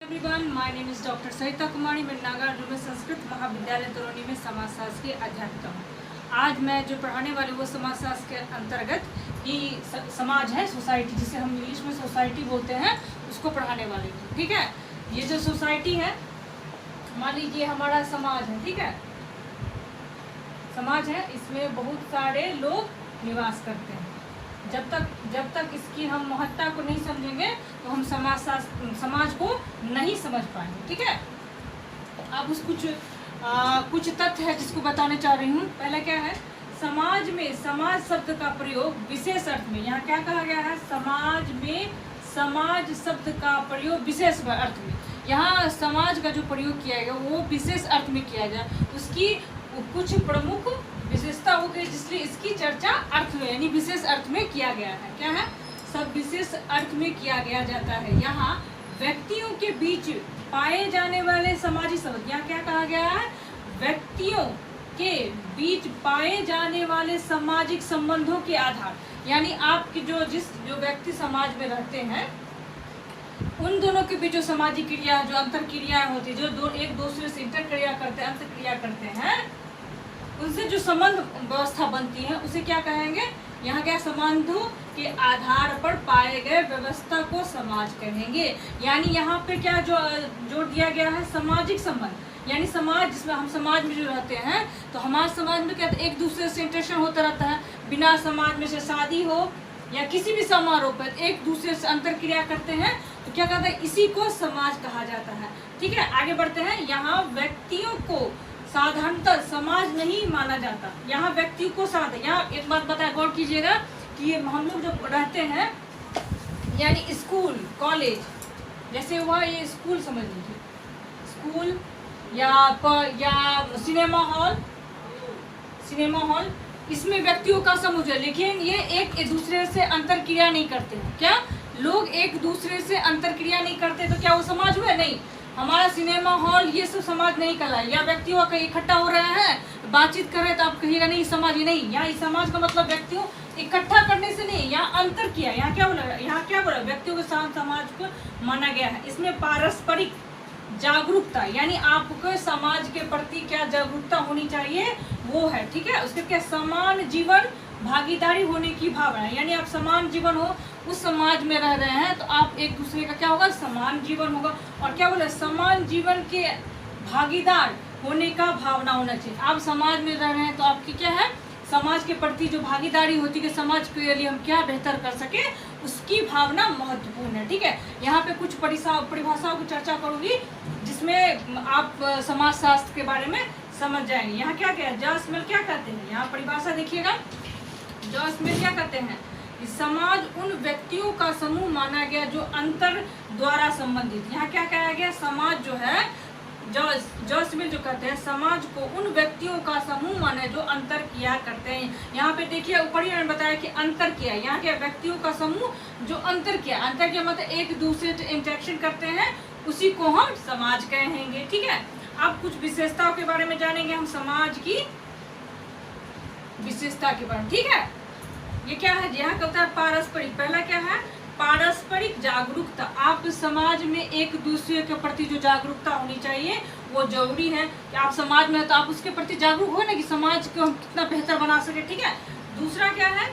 Everyone, my name is doctor Sarita Kumari. मैं नागार्जुन में संस्कृत महाविद्यालय तोरनी में समाजशास्त्र की अध्यापिका हूँ। आज मैं जो पढ़ाने वाली वो समाजशास्त्र के अंतर्गत ही समाज है, सोसाइटी, जिसे हम इंग्लिश में सोसाइटी बोलते हैं, उसको पढ़ाने वाली हूँ। ठीक है, ये जो सोसाइटी है, मान लीजिए हमारा समाज है। ठीक है, समाज है, इसमें बहुत सारे लोग निवास करते हैं। जब तक इसकी हम महत्ता को नहीं समझेंगे तो हम समाज को नहीं समझ पाएंगे। ठीक है, अब कुछ तथ्य है जिसको बताने चाह रही हूँ। पहला क्या है, समाज में समाज शब्द का प्रयोग विशेष अर्थ में, यहाँ क्या कहा गया है, समाज में समाज शब्द का प्रयोग विशेष अर्थ में। यहाँ समाज का जो प्रयोग किया गया वो विशेष अर्थ में किया गया, उसकी कुछ प्रमुख विशेषता हो गई, जिसलिए इसकी चर्चा अर्थ में यानी विशेष अर्थ में किया गया है। क्या है, सब विशेष अर्थ में किया गया जाता है। यहाँ व्यक्तियों के बीच पाए जाने वाले सामाजिक संबंध, यहाँ क्या कहा गया है, व्यक्तियों के बीच पाए जाने वाले सामाजिक संबंधों के आधार, यानी आपकी जो व्यक्ति समाज में रहते हैं उन दोनों के बीच जो सामाजिक क्रिया, जो अंतर क्रियाएं होती है, जो एक दूसरे से इंटर क्रिया करते हैं, अंतर क्रिया करते हैं, उनसे जो संबंध व्यवस्था बनती है उसे क्या कहेंगे, यहाँ क्या, संबंधों के आधार पर पाए गए व्यवस्था को समाज कहेंगे। यानी यहाँ पे क्या जोड़ दिया गया है, सामाजिक संबंध, यानी समाज, जिसमें हम समाज में जो रहते हैं तो हमारे समाज में क्या, एक दूसरे से इंटरेक्शन होता रहता है। बिना समाज में से शादी हो या किसी भी समारोह पर एक दूसरे से अंतर क्रिया करते हैं तो क्या कहते हैं, इसी को समाज कहा जाता है। ठीक है, आगे बढ़ते हैं। यहाँ व्यक्तियों को साधारणतः समाज नहीं माना जाता, यहाँ व्यक्ति को यहाँ एक बात बताया, गौर कीजिएगा कि हम लोग जब रहते हैं, यानी स्कूल कॉलेज, जैसे हुआ ये स्कूल समझ लीजिए, स्कूल या सिनेमा हॉल, इसमें व्यक्तियों का समूह है, लेकिन ये एक दूसरे से अंतर क्रिया नहीं करते हैं। क्या लोग एक दूसरे से अंतर क्रिया नहीं करते तो क्या वो समाज हुआ? नहीं। हमारा सिनेमा हॉल ये सब समाज नहीं कहलाए। या व्यक्तियों का इकट्ठा हो रहे हैं, बातचीत कर रहे हैं, तो आप कहिएगा नहीं समाज ही नहीं। यहाँ समाज का मतलब व्यक्तियों इकट्ठा करने से नहीं, यहाँ अंतर किया। यहाँ क्या बोला, व्यक्तियों के साथ समाज को माना गया है। इसमें पारस्परिक जागरूकता, यानी आपको समाज के प्रति क्या जागरूकता होनी चाहिए वो है। ठीक है, उसके क्या, समान जीवन भागीदारी होने की भावना, यानी आप समान जीवन हो, उस समाज में रह रहे हैं तो आप एक दूसरे का क्या होगा, समान जीवन होगा। और क्या बोले, समान जीवन के भागीदार होने का भावना होना चाहिए। आप समाज में रह रहे हैं तो आपकी क्या है, समाज के प्रति जो भागीदारी होती है कि समाज के लिए हम क्या बेहतर कर सके, उसकी भावना महत्वपूर्ण है। ठीक है, यहाँ पे कुछ परिभाषाओं की चर्चा करूँगी जिसमें आप समाजशास्त्र के बारे में समझ जाएंगे। यहाँ क्या क्या है, जॉन स्मिथ क्या कहते हैं, यहाँ परिभाषा देखिएगा, जॉन स्मिथ क्या कहते हैं, समाज उन व्यक्तियों का समूह माना गया जो अंतर द्वारा संबंधित। यहाँ क्या कहा गया, समाज जो है, जॉन स्मिथ जो कहते हैं, समाज को उन व्यक्तियों का समूह माना जो अंतर किया करते हैं। यहाँ पे देखिए ऊपर ही मैंने बताया कि अंतर किया, यहाँ के व्यक्तियों का समूह जो अंतर किया मतलब एक दूसरे से इंटरेक्शन करते हैं, उसी को हम समाज कहेंगे। ठीक है, अब कुछ विशेषताओं के बारे में जानेंगे हम, समाज की विशेषता के बारे में। ठीक है, ये क्या है, यहाँ कहता है पारस्परिक। पहला क्या है, पारस्परिक जागरूकता। आप समाज में एक दूसरे के प्रति जो जागरूकता होनी चाहिए वो जरूरी है कि आप समाज में है तो आप उसके प्रति जागरूक हो ना, कि समाज को हम कितना बेहतर बना सके। ठीक है, दूसरा क्या है,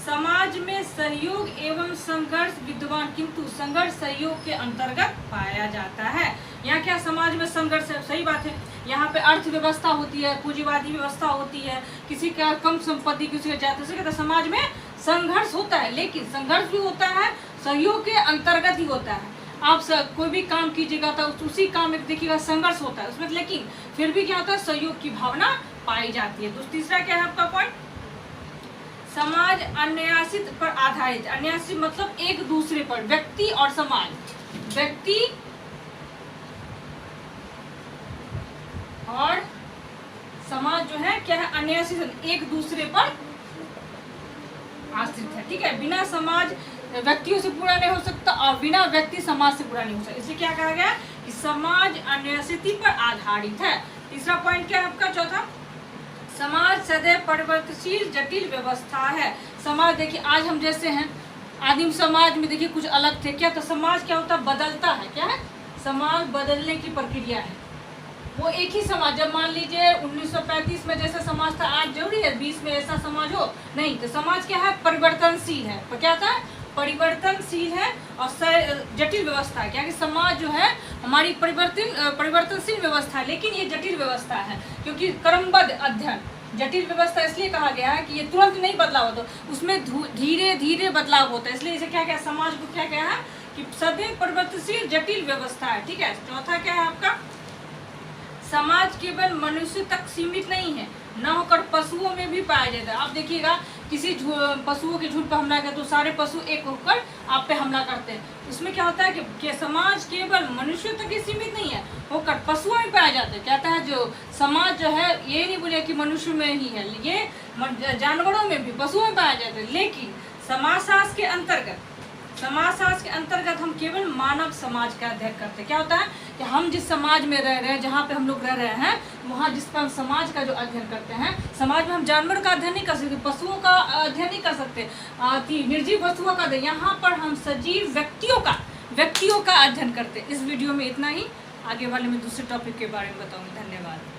समाज में सहयोग एवं संघर्ष विद्यमान, किंतु संघर्ष सहयोग के अंतर्गत पाया जाता है। यहाँ क्या, समाज में संघर्ष है, सही बात है। यहाँ पे अर्थव्यवस्था होती है, पूंजीवादी व्यवस्था होती है, किसी का कम संपत्ति, किसी का ज्यादा, तो समाज में संघर्ष होता है, लेकिन संघर्ष भी होता है सहयोग के अंतर्गत ही होता है। आप कोई भी काम कीजिएगा तो उसी काम में देखिएगा संघर्ष होता है उसमें, लेकिन फिर भी क्या होता है, सहयोग की भावना पाई जाती है। तीसरा क्या है आपका पॉइंट, समाज अन्यासित पर आधारित। अन्यासित मतलब एक दूसरे पर, व्यक्ति और समाज, व्यक्ति और समाज जो है क्या है, अन्यासित, एक दूसरे पर आश्रित है। ठीक है, बिना समाज व्यक्तियों से पूरा नहीं हो सकता और बिना व्यक्ति समाज से पूरा नहीं हो सकता। इसलिए क्या कहा गया कि समाज अन्यासिति पर आधारित है। तीसरा पॉइंट क्या है आपका, चौथा, समाज सदैव परिवर्तनशील जटिल व्यवस्था है। समाज देखिए आज हम जैसे हैं, आदिम समाज में देखिए कुछ अलग थे क्या, तो समाज क्या होता है, बदलता है। क्या है, समाज बदलने की प्रक्रिया है। वो एक ही समाज, जब मान लीजिए 1935 में जैसा समाज था आज जरूरी है 20 में ऐसा समाज हो, नहीं। तो समाज क्या है, परिवर्तनशील है। पर क्या था, परिवर्तनशील है और जटिल व्यवस्था है। क्या कि समाज जो है हमारी परिवर्तनशील व्यवस्था है, लेकिन ये जटिल व्यवस्था है, क्योंकि क्रमबद्ध अध्ययन। जटिल व्यवस्था इसलिए कहा गया है कि ये तुरंत नहीं बदलाव होता, उसमें धीरे धीरे बदलाव होता है, इसलिए इसे क्या क्या समाज को क्या क्या है कि सदैव परिवर्तनशील जटिल व्यवस्था है। ठीक है। चौथा क्या है आपका, समाज केवल मनुष्य तक सीमित नहीं है, न होकर पशुओं में भी पाया जाता है। आप देखिएगा किसी पशुओं के झुंड पर हमला करे तो सारे पशु एक होकर आप पे हमला करते हैं। इसमें क्या होता है कि समाज केवल मनुष्य तक ही सीमित नहीं है, होकर पशुओं में पाया जाता है। कहता है जो समाज जो है ये नहीं बोले कि मनुष्य में ही है, ये जानवरों में भी, पशुओं में पाया जाता है। लेकिन समाजशास्त्र के अंतर्गत हम केवल मानव समाज का अध्ययन करते हैं। क्या होता है कि हम जिस समाज में रह रहे हैं, जहाँ पे हम लोग रह रहे हैं, वहाँ जिस पर हम समाज का जो अध्ययन करते हैं, समाज में हम जानवर का अध्ययन नहीं कर सकते, पशुओं का अध्ययन नहीं कर सकते, निर्जीव वस्तुओं का अध्ययन। यहाँ पर हम सजीव व्यक्तियों का अध्ययन करते हैं। इस वीडियो में इतना ही, आगे वाले में दूसरे टॉपिक के बारे में बताऊँगी। धन्यवाद।